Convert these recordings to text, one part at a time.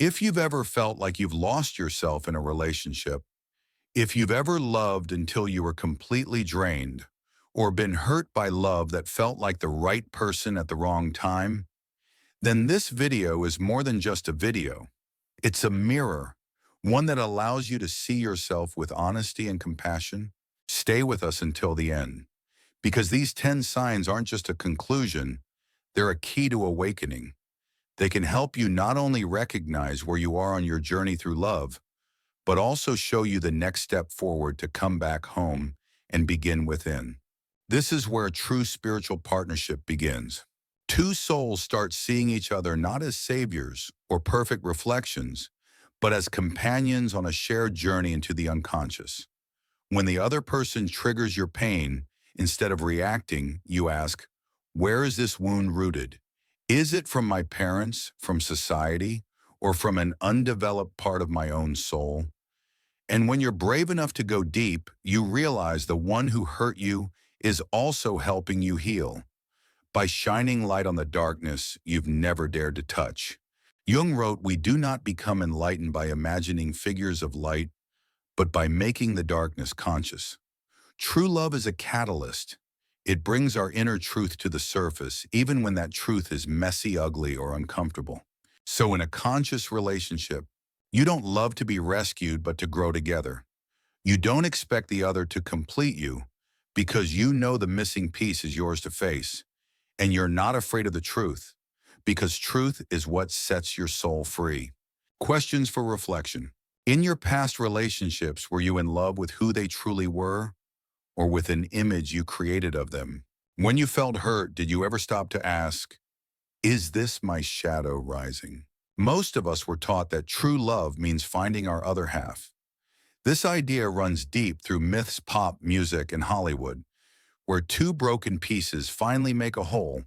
If you've ever felt like you've lost yourself in a relationship, if you've ever loved until you were completely drained, or been hurt by love that felt like the right person at the wrong time, then this video is more than just a video. It's a mirror, one that allows you to see yourself with honesty and compassion. Stay with us until the end, because these 10 signs aren't just a conclusion, they're a key to awakening. They can help you not only recognize where you are on your journey through love, but also show you the next step forward to come back home and begin within. This is where true spiritual partnership begins. Two souls start seeing each other not as saviors or perfect reflections, but as companions on a shared journey into the unconscious. When the other person triggers your pain, instead of reacting, you ask, where is this wound rooted? Is it from my parents, from society, or from an undeveloped part of my own soul? And when you're brave enough to go deep, you realize the one who hurt you is also helping you heal by shining light on the darkness you've never dared to touch. Jung wrote, "We do not become enlightened by imagining figures of light, but by making the darkness conscious." True love is a catalyst. It brings our inner truth to the surface, even when that truth is messy, ugly, or uncomfortable. So in a conscious relationship, you don't love to be rescued, but to grow together. You don't expect the other to complete you because you know the missing piece is yours to face. And you're not afraid of the truth, because truth is what sets your soul free. Questions for reflection. In your past relationships, were you in love with who they truly were, or with an image you created of them? When you felt hurt, did you ever stop to ask, is this my shadow rising? Most of us were taught that true love means finding our other half. This idea runs deep through myths, pop music, and Hollywood, where two broken pieces finally make a whole,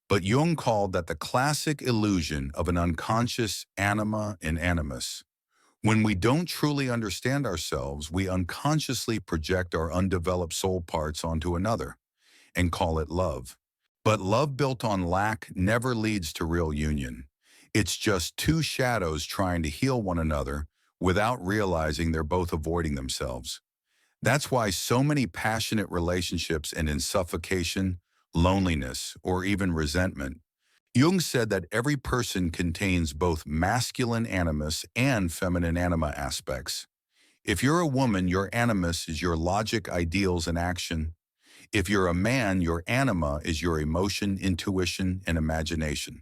but Jung called that the classic illusion of an unconscious anima and animus. When we don't truly understand ourselves, we unconsciously project our undeveloped soul parts onto another and call it love. But love built on lack never leads to real union. It's just two shadows trying to heal one another without realizing they're both avoiding themselves. That's why so many passionate relationships end in suffocation, loneliness, or even resentment. Jung said that every person contains both masculine animus and feminine anima aspects. If you're a woman, your animus is your logic, ideals, and action. If you're a man, your anima is your emotion, intuition, and imagination.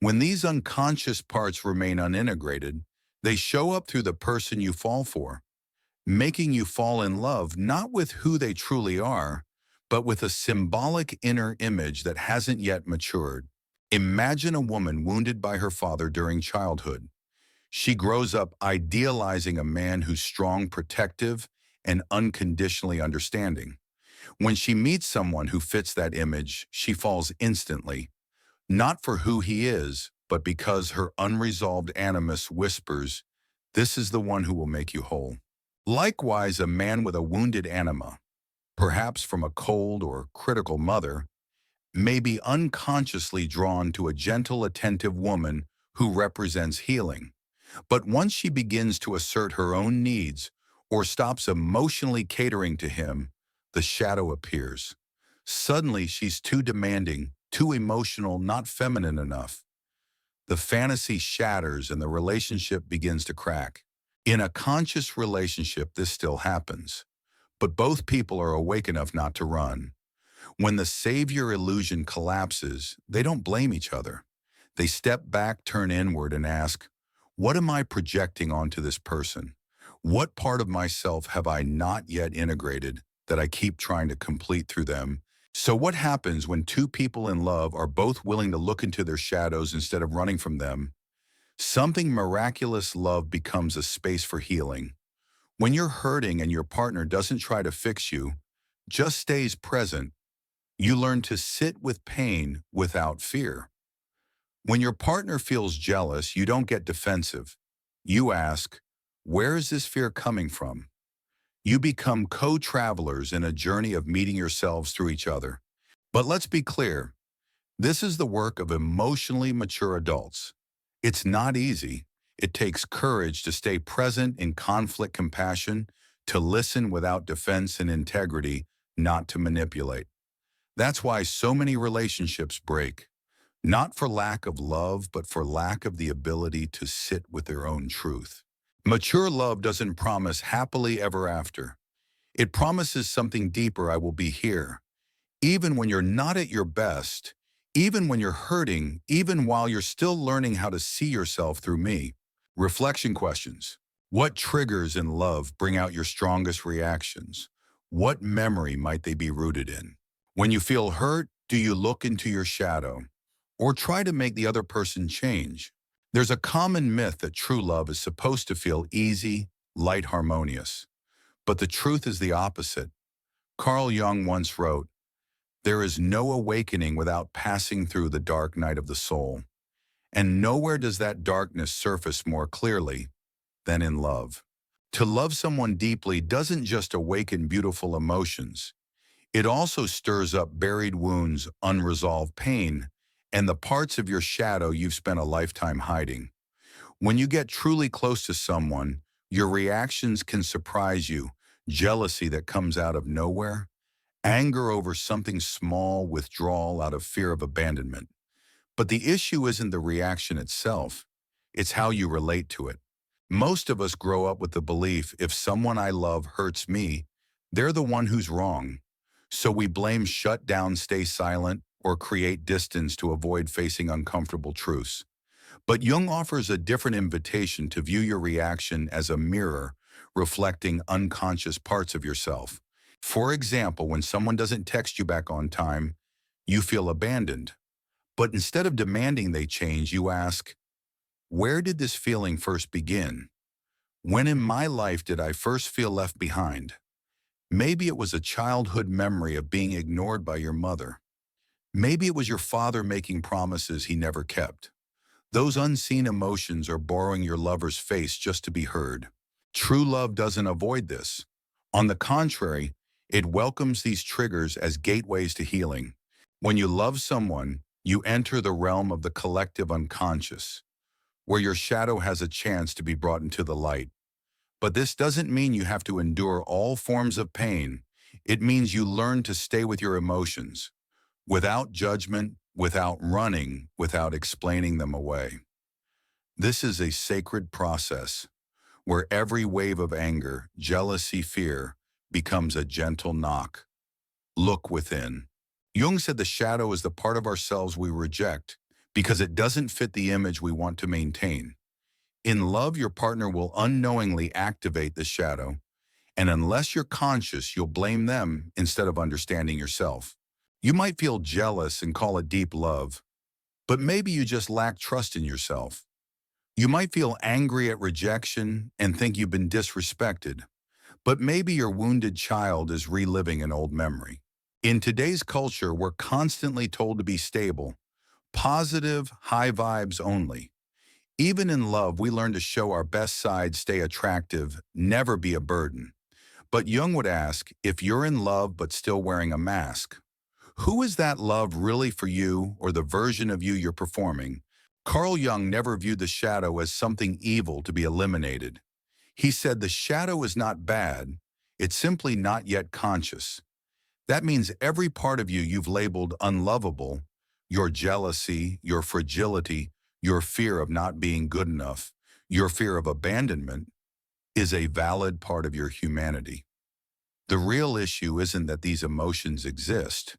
When these unconscious parts remain unintegrated, they show up through the person you fall for, making you fall in love not with who they truly are, but with a symbolic inner image that hasn't yet matured. Imagine a woman wounded by her father during childhood. She grows up idealizing a man who's strong, protective, and unconditionally understanding. When she meets someone who fits that image, she falls instantly, not for who he is, but because her unresolved animus whispers, "This is the one who will make you whole." Likewise, a man with a wounded anima, perhaps from a cold or critical mother, may be unconsciously drawn to a gentle, attentive woman who represents healing. But once she begins to assert her own needs or stops emotionally catering to him, the shadow appears. Suddenly, she's too demanding, too emotional, not feminine enough. The fantasy shatters and the relationship begins to crack. In a conscious relationship, this still happens, but both people are awake enough not to run. When the savior illusion collapses, they don't blame each other. They step back, turn inward, and ask, what am I projecting onto this person? What part of myself have I not yet integrated that I keep trying to complete through them? So what happens when two people in love are both willing to look into their shadows instead of running from them? Something miraculous. Love becomes a space for healing. When you're hurting and your partner doesn't try to fix you, just stays present, you learn to sit with pain without fear. When your partner feels jealous, you don't get defensive. You ask, where is this fear coming from? You become co-travelers in a journey of meeting yourselves through each other. But let's be clear, this is the work of emotionally mature adults. It's not easy. It takes courage to stay present in conflict compassion, to listen without defense and integrity, not to manipulate. That's why so many relationships break, not for lack of love, but for lack of the ability to sit with their own truth. Mature love doesn't promise happily ever after. It promises something deeper: I will be here, even when you're not at your best, even when you're hurting, even while you're still learning how to see yourself through me. Reflection questions. What triggers in love bring out your strongest reactions? What memory might they be rooted in? When you feel hurt, do you look into your shadow or try to make the other person change? There's a common myth that true love is supposed to feel easy, light, harmonious. But the truth is the opposite. Carl Jung once wrote, "There is no awakening without passing through the dark night of the soul." And nowhere does that darkness surface more clearly than in love. To love someone deeply doesn't just awaken beautiful emotions. It also stirs up buried wounds, unresolved pain, and the parts of your shadow you've spent a lifetime hiding. When you get truly close to someone, your reactions can surprise you. Jealousy that comes out of nowhere, anger over something small, withdrawal out of fear of abandonment. But the issue isn't the reaction itself, it's how you relate to it. Most of us grow up with the belief if someone I love hurts me, they're the one who's wrong. So we blame, shut down, stay silent, or create distance to avoid facing uncomfortable truths. But Jung offers a different invitation: to view your reaction as a mirror reflecting unconscious parts of yourself. For example, when someone doesn't text you back on time, you feel abandoned. But instead of demanding they change, you ask, where did this feeling first begin? When in my life did I first feel left behind? Maybe it was a childhood memory of being ignored by your mother. Maybe it was your father making promises he never kept. Those unseen emotions are borrowing your lover's face just to be heard. True love doesn't avoid this. On the contrary, it welcomes these triggers as gateways to healing. When you love someone, you enter the realm of the collective unconscious, where your shadow has a chance to be brought into the light. But this doesn't mean you have to endure all forms of pain. It means you learn to stay with your emotions, without judgment, without running, without explaining them away. This is a sacred process where every wave of anger, jealousy, fear becomes a gentle knock. Look within. Jung said the shadow is the part of ourselves we reject because it doesn't fit the image we want to maintain. In love, your partner will unknowingly activate the shadow, and unless you're conscious, you'll blame them instead of understanding yourself. You might feel jealous and call it deep love, but maybe you just lack trust in yourself. You might feel angry at rejection and think you've been disrespected, but maybe your wounded child is reliving an old memory. In today's culture, we're constantly told to be stable, positive, high vibes only. Even in love, we learn to show our best side, stay attractive, never be a burden. But Jung would ask, if you're in love but still wearing a mask, who is that love really for you, or the version of you you're performing? Carl Jung never viewed the shadow as something evil to be eliminated. He said the shadow is not bad, it's simply not yet conscious. That means every part of you you've labeled unlovable, your jealousy, your fragility, your fear of not being good enough, your fear of abandonment, is a valid part of your humanity. The real issue isn't that these emotions exist.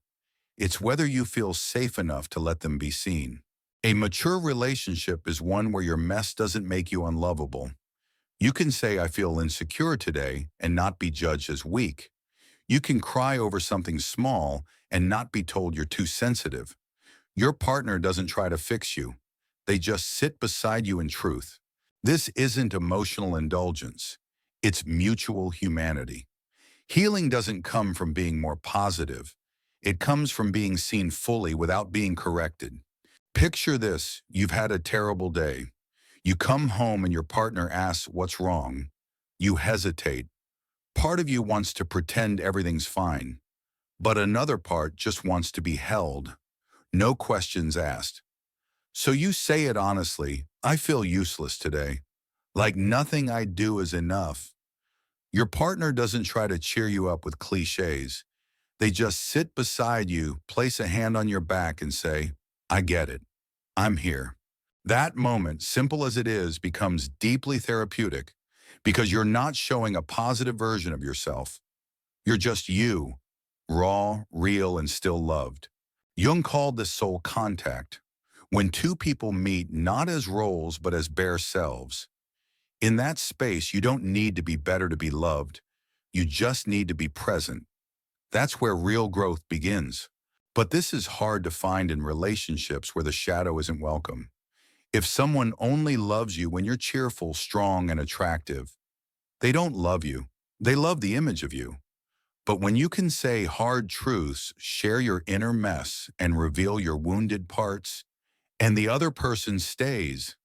It's whether you feel safe enough to let them be seen. A mature relationship is one where your mess doesn't make you unlovable. You can say, I feel insecure today, and not be judged as weak. You can cry over something small and not be told you're too sensitive. Your partner doesn't try to fix you. They just sit beside you in truth. This isn't emotional indulgence. It's mutual humanity. Healing doesn't come from being more positive. It comes from being seen fully without being corrected. Picture this: you've had a terrible day. You come home and your partner asks what's wrong. You hesitate. Part of you wants to pretend everything's fine, but another part just wants to be held. No questions asked. So you say it honestly, I feel useless today. Like nothing I do is enough. Your partner doesn't try to cheer you up with cliches. They just sit beside you, place a hand on your back and say, I get it. I'm here. That moment, simple as it is, becomes deeply therapeutic because you're not showing a positive version of yourself. You're just you, raw, real, and still loved. Jung called this soul contact, when two people meet not as roles but as bare selves. In that space, you don't need to be better to be loved. You just need to be present. That's where real growth begins. But this is hard to find in relationships where the shadow isn't welcome. If someone only loves you when you're cheerful, strong, and attractive, they don't love you. They love the image of you. But when you can say hard truths, share your inner mess, and reveal your wounded parts, and the other person stays,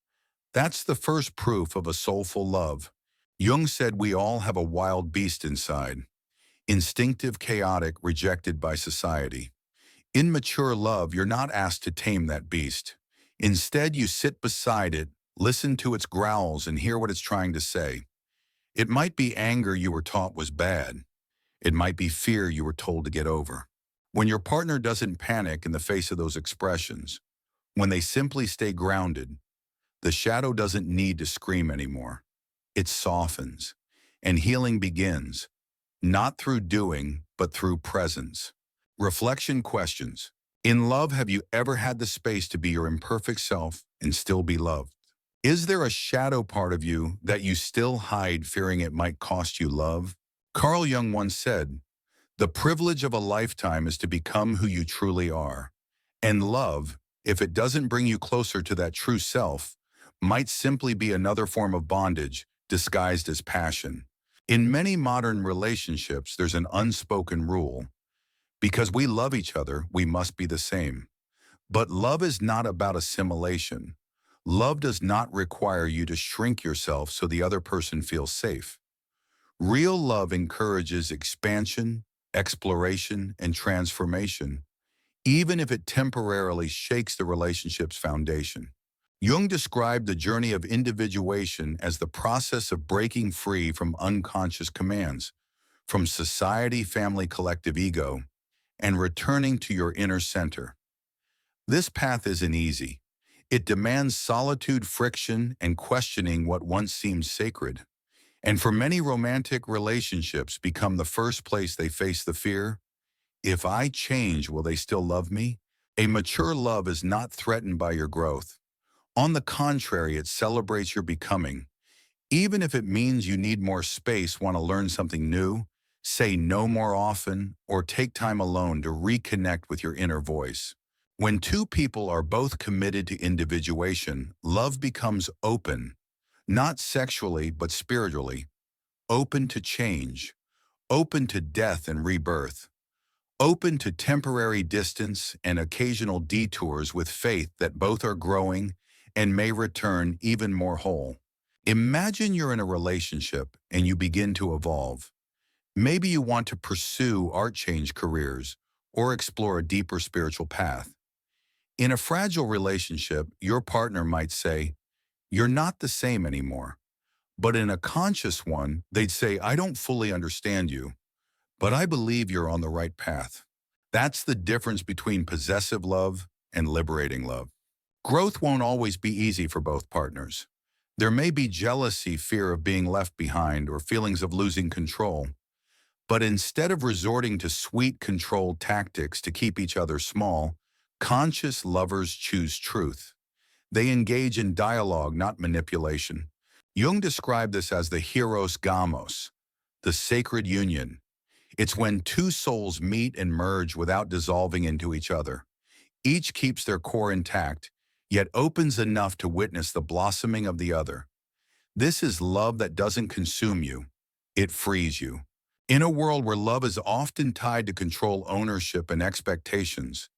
that's the first proof of a soulful love. Jung said we all have a wild beast inside, instinctive, chaotic, rejected by society. In mature love, you're not asked to tame that beast. Instead, you sit beside it, listen to its growls, and hear what it's trying to say. It might be anger you were taught was bad. It might be fear you were told to get over. When your partner doesn't panic in the face of those expressions, when they simply stay grounded, the shadow doesn't need to scream anymore. It softens, and healing begins, not through doing, but through presence. Reflection questions. In love, have you ever had the space to be your imperfect self and still be loved? Is there a shadow part of you that you still hide, fearing it might cost you love? Carl Jung once said, "The privilege of a lifetime is to become who you truly are. And love, if it doesn't bring you closer to that true self, might simply be another form of bondage disguised as passion." In many modern relationships, there's an unspoken rule. Because we love each other, we must be the same. But love is not about assimilation. Love does not require you to shrink yourself so the other person feels safe. Real love encourages expansion, exploration, and transformation, even if it temporarily shakes the relationship's foundation. Jung described the journey of individuation as the process of breaking free from unconscious commands, from society, family, collective ego, and returning to your inner center. This path isn't easy. It demands solitude, friction, and questioning what once seemed sacred. And for many, romantic relationships become the first place they face the fear, if I change, will they still love me? A mature love is not threatened by your growth. On the contrary, it celebrates your becoming. Even if it means you need more space, want to learn something new, say no more often, or take time alone to reconnect with your inner voice. When two people are both committed to individuation, love becomes open, not sexually but spiritually, open to change, open to death and rebirth, open to temporary distance and occasional detours, with faith that both are growing and may return even more whole. Imagine you're in a relationship and you begin to evolve. Maybe you want to pursue art, change careers, or explore a deeper spiritual path. In a fragile relationship, your partner might say, "You're not the same anymore." But in a conscious one, they'd say, "I don't fully understand you, but I believe you're on the right path." That's the difference between possessive love and liberating love. Growth won't always be easy for both partners. There may be jealousy, fear of being left behind, or feelings of losing control. But instead of resorting to sweet, controlled tactics to keep each other small, conscious lovers choose truth. They engage in dialogue, not manipulation. Jung described this as the hieros gamos, the sacred union. It's when two souls meet and merge without dissolving into each other. Each keeps their core intact, yet opens enough to witness the blossoming of the other. This is love that doesn't consume you. It frees you. In a world where love is often tied to control, ownership, and expectations,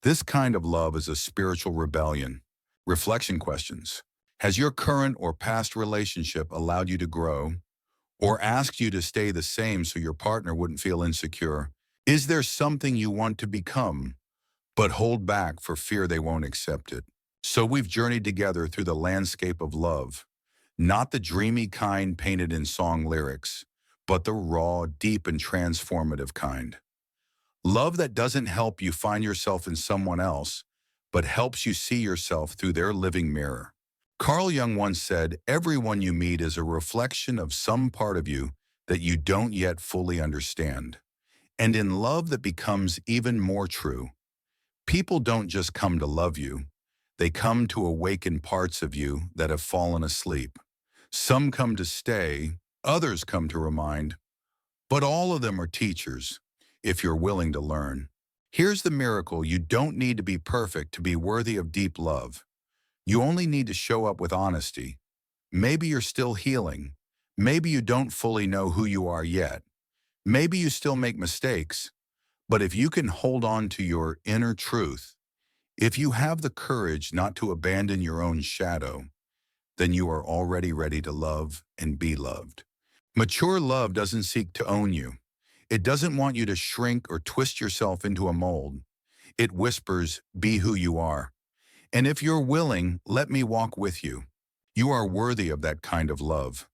this kind of love is a spiritual rebellion. Reflection questions. Has your current or past relationship allowed you to grow, or asked you to stay the same so your partner wouldn't feel insecure? Is there something you want to become, but hold back for fear they won't accept it? So we've journeyed together through the landscape of love. Not the dreamy kind painted in song lyrics, but the raw, deep, and transformative kind. Love that doesn't help you find yourself in someone else, but helps you see yourself through their living mirror. Carl Jung once said, "Everyone you meet is a reflection of some part of you that you don't yet fully understand." And in love that becomes even more true. People don't just come to love you, they come to awaken parts of you that have fallen asleep. Some come to stay, others come to remind, but all of them are teachers, if you're willing to learn. Here's the miracle: you don't need to be perfect to be worthy of deep love. You only need to show up with honesty. Maybe you're still healing. Maybe you don't fully know who you are yet. Maybe you still make mistakes. But if you can hold on to your inner truth, if you have the courage not to abandon your own shadow, then you are already ready to love and be loved. Mature love doesn't seek to own you. It doesn't want you to shrink or twist yourself into a mold. It whispers, "Be who you are. And if you're willing, let me walk with you." You are worthy of that kind of love.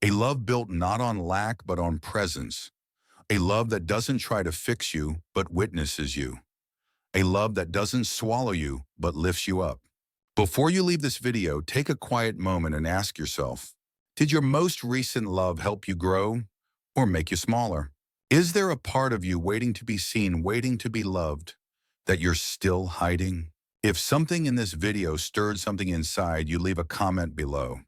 A love built not on lack but on presence. A love that doesn't try to fix you but witnesses you. A love that doesn't swallow you but lifts you up. Before you leave this video, take a quiet moment and ask yourself, did your most recent love help you grow or make you smaller? Is there a part of you waiting to be seen, waiting to be loved, that you're still hiding? If something in this video stirred something inside you, leave a comment below.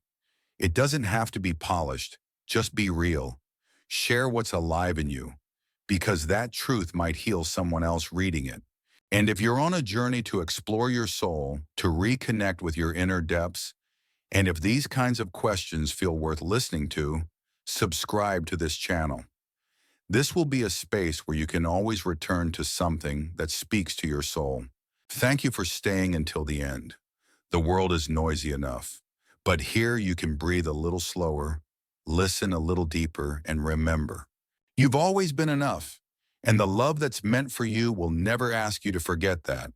It doesn't have to be polished, just be real. Share what's alive in you, because that truth might heal someone else reading it. And if you're on a journey to explore your soul, to reconnect with your inner depths, and if these kinds of questions feel worth listening to, subscribe to this channel. This will be a space where you can always return to something that speaks to your soul. Thank you for staying until the end. The world is noisy enough, but here you can breathe a little slower, listen a little deeper, and remember, you've always been enough, and the love that's meant for you will never ask you to forget that.